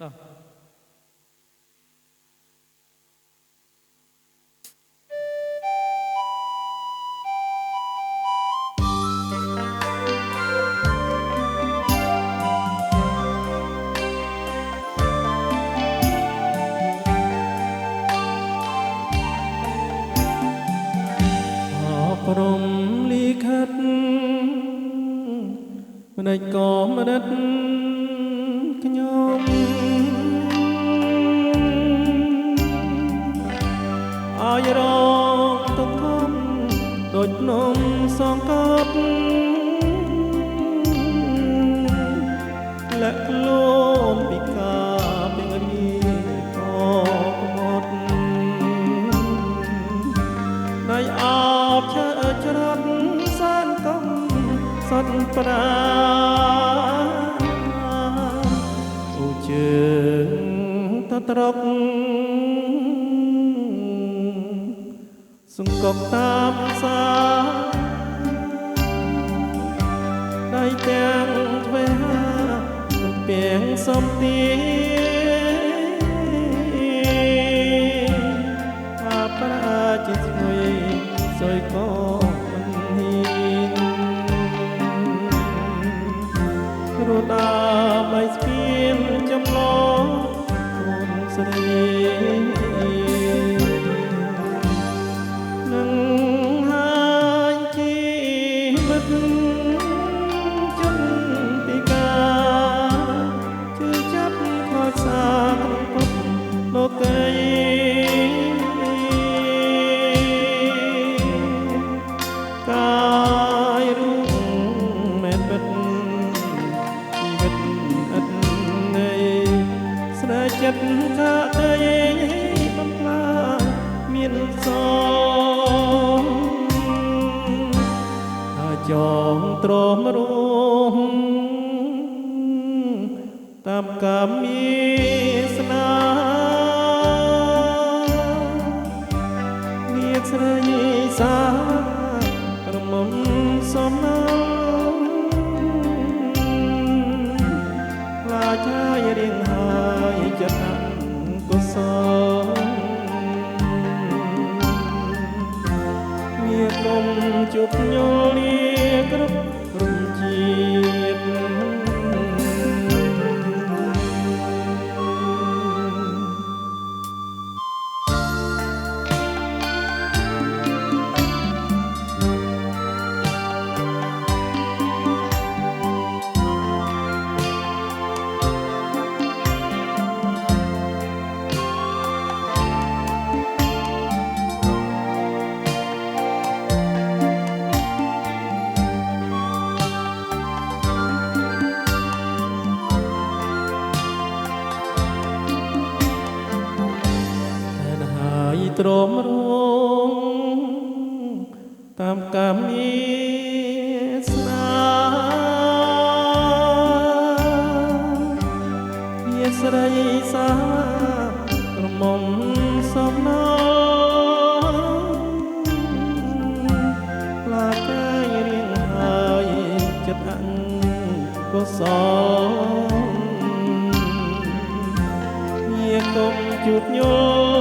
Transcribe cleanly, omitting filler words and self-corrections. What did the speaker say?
តោះព្រមលីខិតមិនដេចក៏មិនដិតខ្ញុំឲ្យរងទុកធំដូចភ្នំសងកត់លាក់ខ្លួនពីការពីរីក៏កំត់ណៃអបឆើច្រត់សានកំសត់ប្រាអូជើងតត្រកសង្កត់តាមសាដៃទាំងទ្វេហាពីងសំទីអាប្រាជាស្ងុយសយក៏មិនហ៊ានរត់ដើម្បីស្ពានចំឡងកូនស្រីនឹងហើយជីវិតជន់ទីកាជឿចាប់ខោសាពុទ្ធលោកីកាយរូបមែនពិតជីវិតអត់ណៃស្នេហ៍ចិត្តថាទេបំផ្លាញមានសងថាចងទ្រាំរួមតាមកាមីស្នាមានស្រីសាក្រមុំសំណងឡាចាយរៀងហើយចិត្តអកុសលវាកុំជួបញល់លាគ្រប់រំជាតិទ្រាំរងតាមកាមីស្នាវាស្រីសាក្រមុំសំណងឡាកាយរៀងហើយចិត្តអកុសលវាកុំជួបញល់